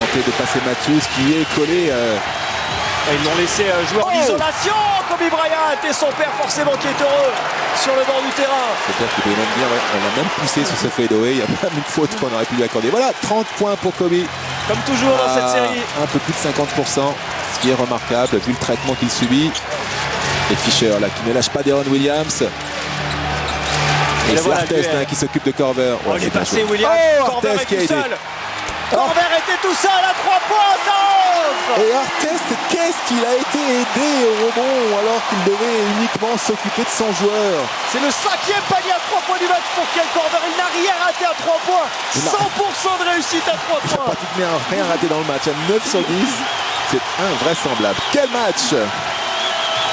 tenter de passer Matthews qui est collé. Ils l'ont laissé jouer en isolation, Kobe Bryant, et son père forcément qui est heureux sur le bord du terrain. C'est-à-dire qu'il peut même dire, ouais, on a même poussé sur ce fadeaway, il y a même une faute qu'on aurait pu lui accorder. Voilà, 30 points pour Kobe. Comme toujours dans cette série. Un peu plus de 50%, ce qui est remarquable vu le traitement qu'il subit. Et Fisher là qui ne lâche pas Deron Williams. Et c'est voilà, Artest qui s'occupe de Corver. Ouais, il est passé Williams, Corver est tout seul. Corver était tout seul à 3 points, ça offre. Et Artest, qu'est-ce qu'il a été aidé au rebond alors qu'il devait uniquement s'occuper de son joueur. C'est le 5e panier à 3 points du match pour Kyle Corver. Il n'a rien raté à 3 points. 100% de réussite à 3 points. Pratiquement rien raté dans le match. À 9 sur 10, c'est invraisemblable. Quel match!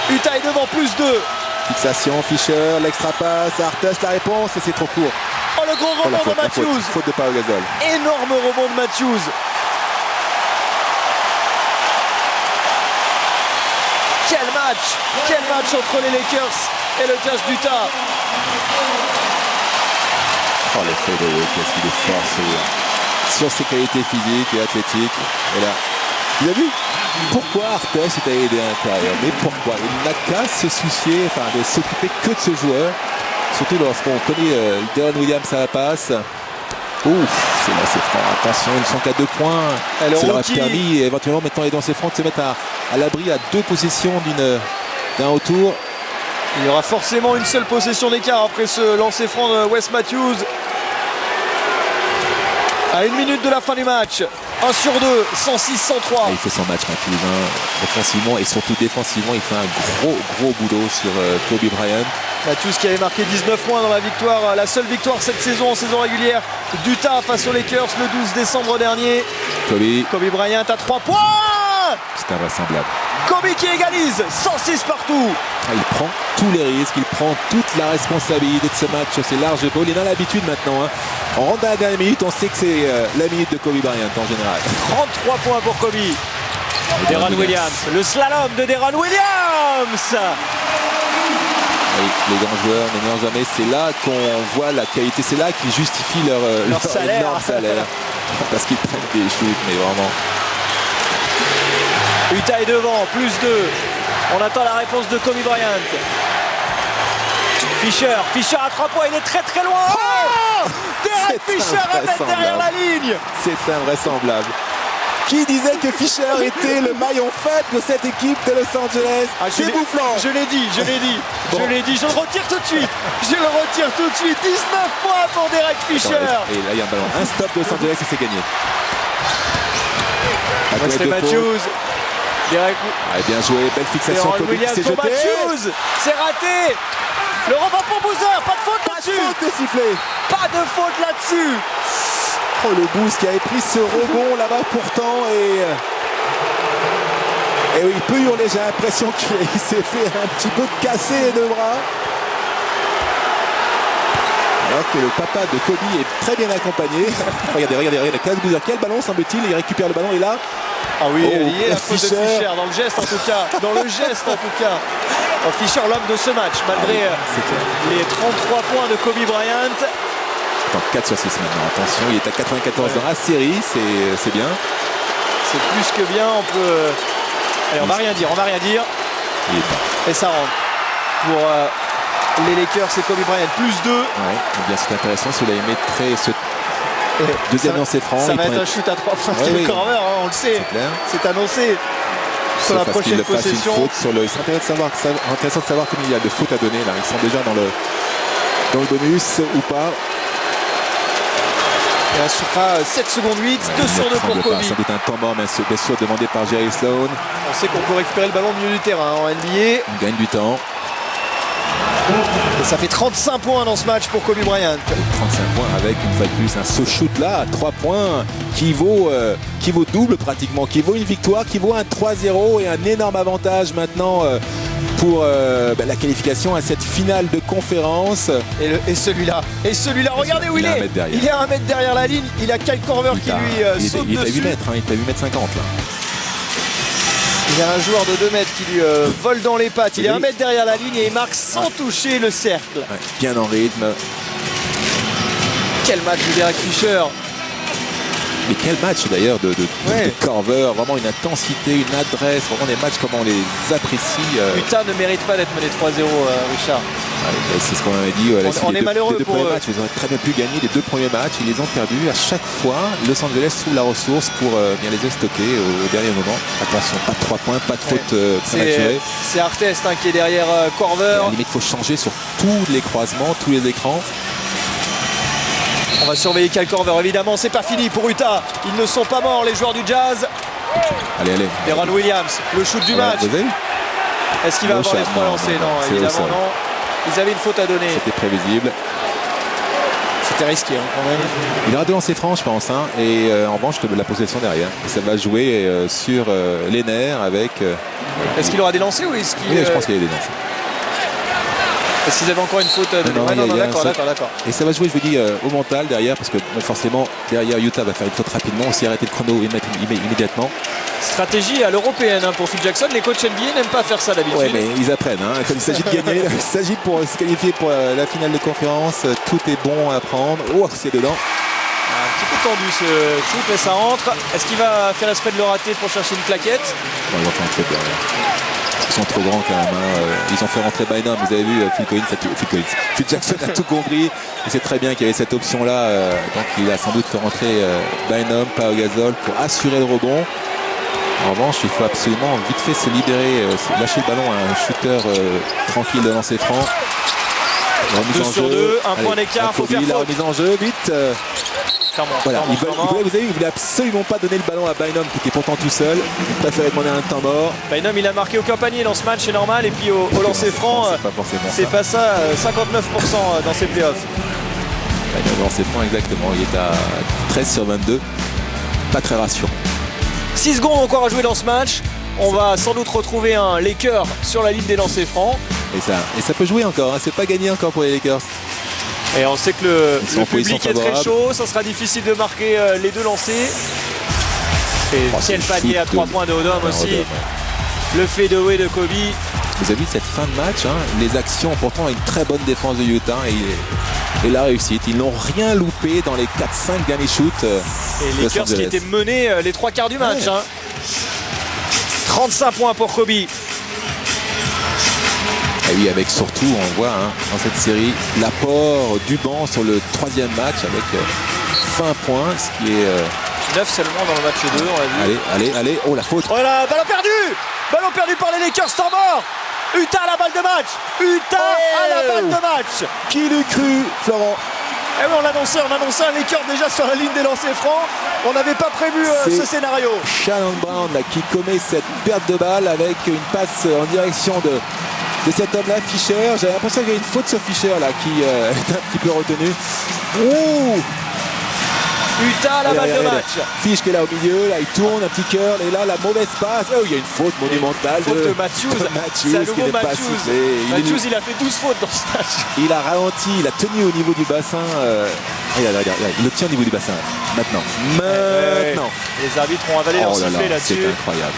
Utah est devant, plus 2. Fixation, Fisher, l'extra passe, Artest, la réponse, et c'est trop court. Oh, le gros rebond de Matthews. Faute de Pau Gasol. Énorme rebond de Matthews. Quel match entre les Lakers et le Jazz d'Utah. Oh, le fadeaway, qu'est-ce qu'il est fort sur ses qualités physiques et athlétiques. Et là, vous avez vu pourquoi Artest est allé à l'intérieur? Mais pourquoi? Il n'a qu'à se soucier, enfin, de s'occuper que de ce joueur. Surtout lorsqu'on connaît Deron Williams à la passe. Ouf, c'est là, c'est franc. Attention, ils ne sont qu'à 2 points. Ça leur a permis, éventuellement, maintenant les danseurs francs de se mettre à l'abri à 2 possessions d'un retour. Il y aura forcément une seule possession d'écart après ce lancer franc de Wes Matthews. À 1 minute de la fin du match. 1 sur 2, 106-103. Il fait son match Matthews, offensivement et surtout défensivement. Il fait un gros boulot sur Kobe Bryant. Matthews qui avait marqué 19 points dans la victoire, la seule victoire cette saison en saison régulière d'Utah face aux Lakers le 12 décembre dernier. Kobe Bryant à 3 points. C'est invraisemblable. Kobe qui égalise, 106 partout. Il prend tous les risques, il prend toute la responsabilité de ce match sur ses larges épaules. Il a l'habitude maintenant. On rentre dans la dernière minute, on sait que c'est la minute de Kobe Bryant en général. 33 points pour Kobe. Deron Williams, le slalom de Deron Williams. Oui, les grands joueurs n'ignorent jamais. C'est là qu'on voit la qualité. C'est là qu'ils justifient leur salaire. énorme salaire. Parce qu'ils prennent des shoots, mais vraiment. Utah est devant, plus 2. On attend la réponse de Kobe Bryant. Fisher à 3 points, il est très loin. Oh, Derek Fisher à mettre derrière la ligne. C'est invraisemblable. Qui disait que Fisher était le maillon faible de cette équipe de Los Angeles? C'est boufflant. Je l'ai dit. Bon. Je le retire tout de suite. 19 points pour Derek Fisher. Et là, il y a un ballon. Un stop de Los Angeles et c'est gagné. C'est Matthews. Derek... bien joué, belle fixation. Kobe qui s'est jeté. Matthews, c'est raté. Le rebond pour Boozer, pas de faute là-dessus. Pas de faute là-dessus. Oh, le Boost qui avait pris ce rebond là-bas pourtant et oui, il peut hurler, j'ai l'impression qu'il s'est fait un petit peu casser les 2 bras. Alors que le papa de Kobe est très bien accompagné. regardez, Kyle Boozer, quel ballon semble-t-il, il récupère le ballon et là... Ah oui, il y a la faute de Fisher dans le geste en tout cas. Fisher, l'homme de ce match, malgré les 33 points de Kobe Bryant. 4 sur 6 maintenant, attention, il est à 94 dans la série, c'est bien. C'est plus que bien, on peut... Allez, on va rien dire. Et ça rentre. Pour les Lakers, c'est Kobe Bryant, plus 2. Ouais, bien c'est intéressant, celui-là il mettrait ce deuxième lancé franc. Ça va être un shoot à 3 points, Corver, on le sait. C'est annoncé. Sur la prochaine possession. C'est intéressant de savoir combien il y a de fautes à donner là. Ils sont déjà dans le bonus ou pas. Et là, sur 7 secondes 8, 2 sur 2 pour Kobe. Ça doit être un temps mort, mais bien sûr demandé par Jerry Sloan. On sait qu'on peut récupérer le ballon au milieu du terrain en NBA. On gagne du temps. Et ça fait 35 points dans ce match pour Kobe Bryant. 35 points avec une fois de plus un saut shoot là à 3 points qui vaut double pratiquement, qui vaut une victoire, qui vaut un 3-0 et un énorme avantage maintenant pour la qualification à cette finale de conférence. Et celui-là, regardez où il est. Il est à 1 mètre derrière la ligne. Il a Kyle Korver qui lui saute dessus. Il est à 8 mètres, il est à 8 mètres 50 là. Il y a un joueur de 2 mètres qui lui vole dans les pattes. Il est 1 mètre derrière la ligne et il marque sans toucher le cercle. Ouais, bien en rythme. Quel match de Derek Fisher. Mais quel match d'ailleurs de Korver, vraiment une intensité, une adresse, vraiment des matchs comme on les apprécie. Utah ne mérite pas d'être mené 3-0, Richard. Ouais, c'est ce qu'on avait dit. On est malheureux pour eux. Matchs, ils auraient très bien pu gagner les 2 premiers matchs. Ils les ont perdus. À chaque fois, Los Angeles trouve la ressource pour bien les stocker au dernier moment. Attention, pas de 3 points, pas de faute prématurée. C'est Artest qui est derrière Korver. À la limite, il faut changer sur tous les croisements, tous les écrans. On va surveiller Kyle Korver, évidemment, c'est pas fini pour Utah. Ils ne sont pas morts, les joueurs du Jazz. Allez. Deron Williams, le shoot du match. Est-ce qu'il va avoir les 3 lancés? Non, évidemment non. Ils avaient une faute à donner. C'était prévisible. C'était risqué quand même. Il aura 2 lancers francs, je pense. Et en revanche, la possession derrière. Et ça va jouer sur les nerfs avec... Est-ce qu'il aura des lancers ou est-ce qu'il... Oui, je pense qu'il y a des lancers. Est-ce qu'ils avaient encore une faute à donner? Non, d'accord. Et ça va jouer, je vous dis, au mental derrière, parce que forcément, derrière Utah va faire une faute rapidement. On s'y arrêter le chrono immédiatement. Stratégie à l'européenne pour Phil Jackson. Les coachs NBA n'aiment pas faire ça d'habitude. Oui, mais ils apprennent. Comme il s'agit de gagner, il s'agit pour se qualifier pour la finale de conférence. Tout est bon à prendre. Oh, c'est dedans. Un petit peu tendu ce shoot, mais ça rentre. Est-ce qu'il va faire exprès de le rater pour chercher une claquette? Non, il va faire un faute derrière. Ils sont trop grands quand même. Ils ont fait rentrer Bynum. Vous avez vu, Phil Jackson a tout compris. Il sait très bien qu'il y avait cette option-là. Donc il a sans doute fait rentrer Bynum, Pau Gasol pour assurer le rebond. En revanche, il faut absolument vite fait se libérer, lâcher le ballon à un shooter tranquille de lancer franc. 2 sur 2, un point d'écart, il faut faire faute. La remise en jeu, vite. Voilà. Vous avez vu, il voulait absolument pas donner le ballon à Bynum qui était pourtant tout seul. Il préférait demander un temps mort. Bynum, il a marqué aucun panier dans ce match, c'est normal. Et puis au lancer franc, c'est pas ça, 59% dans ses playoffs. Bynum lancer franc, exactement. Il est à 13 sur 22. Pas très rassurant. 6 secondes encore à jouer dans ce match. On va sans doute retrouver un Laker sur la ligne des lancers francs. Et ça peut jouer encore, c'est pas gagné encore pour les Lakers. Et on sait que le public est très chaud, ça sera difficile de marquer les 2 lancers. Et quel panier à 3 points de Odom aussi. Le fadeaway de Kobe. Vous avez vu cette fin de match, les actions pourtant une très bonne défense de Utah et la réussite. Ils n'ont rien loupé dans les 4-5 derniers shoots. Et les Lakers qui étaient menés les 3 quarts du match. 35 points pour Kobe. Et oui, avec surtout, on voit dans cette série l'apport du banc sur le 3e match avec 20 points, ce qui est 9 seulement dans le match 2, on l'a vu. Allez, oh la faute. Oh là, ballon perdu! Ballon perdu par les Lakers, temps mort! Utah à la balle de match! Utah à la balle de match! Qui l'eût cru, Florent? Eh oui, on annonçait un Lakers déjà sur la ligne des lancers francs. On n'avait pas prévu ce scénario. Shannon Brown qui commet cette perte de balle avec une passe en direction de cet homme-là, Fischer. J'avais l'impression qu'il y avait une faute sur Fischer là qui est un petit peu retenu. Ouh! Utah à la balle de match. Fisch qui est là au milieu, là il tourne, un petit cœur, et là la mauvaise passe. Oh, il y a une faute monumentale de Matthews. C'est à nouveau Matthews, il a fait 12 fautes dans ce match. Il a ralenti, il a tenu au niveau du bassin. Regarde, il le tient au niveau du bassin. Maintenant. Les arbitres ont avalé leur sifflet là-dessus. C'est incroyable.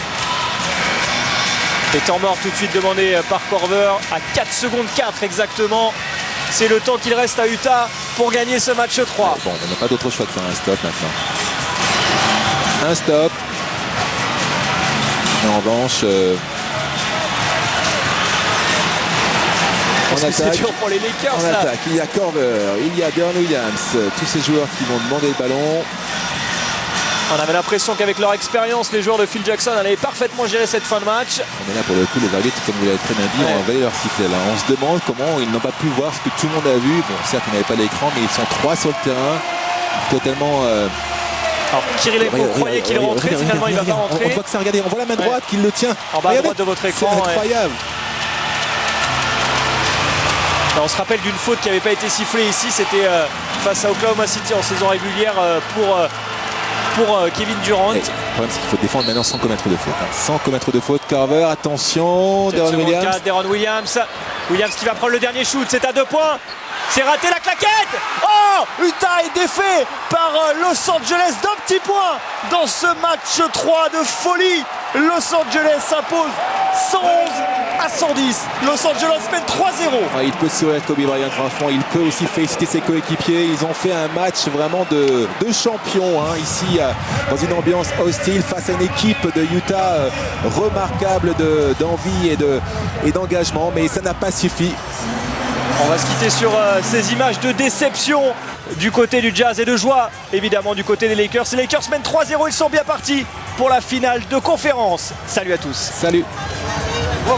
Et temps mort tout de suite demandé par Korver à 4 secondes 4 exactement. C'est le temps qu'il reste à Utah pour gagner ce match 3. Bon, on n'a pas d'autre choix que faire un stop maintenant. Un stop. Et en revanche, on attaque. C'est dur pour les Lakers. On attaque. Il y a Korver, il y a Deron Williams, tous ces joueurs qui vont demander le ballon. On avait l'impression qu'avec leur expérience, les joueurs de Phil Jackson allaient parfaitement gérer cette fin de match. Mais là, pour le coup, les arbitres, comme vous l'avez très bien dit, ont avalé leur sifflet. Là, on se demande comment ils n'ont pas pu voir ce que tout le monde a vu. Bon, certes, ils n'avaient pas l'écran, mais ils sont 3 sur le terrain, totalement. Alors, Kirilenko croyait qu'il rentrait, finalement, il ne va pas rentrer. On voit que ça, regardez, on voit la main droite qui le tient. En bas à droite de votre écran. C'est incroyable. On se rappelle d'une faute qui n'avait pas été sifflée ici. C'était face à Oklahoma City en saison régulière pour Kevin Durant. Le problème, c'est qu'il faut défendre maintenant sans commettre de faute. Sans commettre de faute. Carver, attention. Deron Williams. Deron Williams. Williams qui va prendre le dernier shoot. C'est à 2 points. C'est raté la claquette. Oh, Utah est défait par Los Angeles d'un petit point dans ce match 3 de folie. Los Angeles s'impose 111 à 110. Los Angeles mène 3-0. Il peut sourire Kobe Bryant, franchement. Il peut aussi féliciter ses coéquipiers. Ils ont fait un match vraiment de champion ici, dans une ambiance hostile face à une équipe de Utah remarquable d'envie et d'engagement. Mais ça n'a pas suffi. On va se quitter sur ces images de déception du côté du Jazz et de joie évidemment du côté des Lakers. Les Lakers mènent 3-0, ils sont bien partis pour la finale de conférence. Salut à tous. Salut. Wow.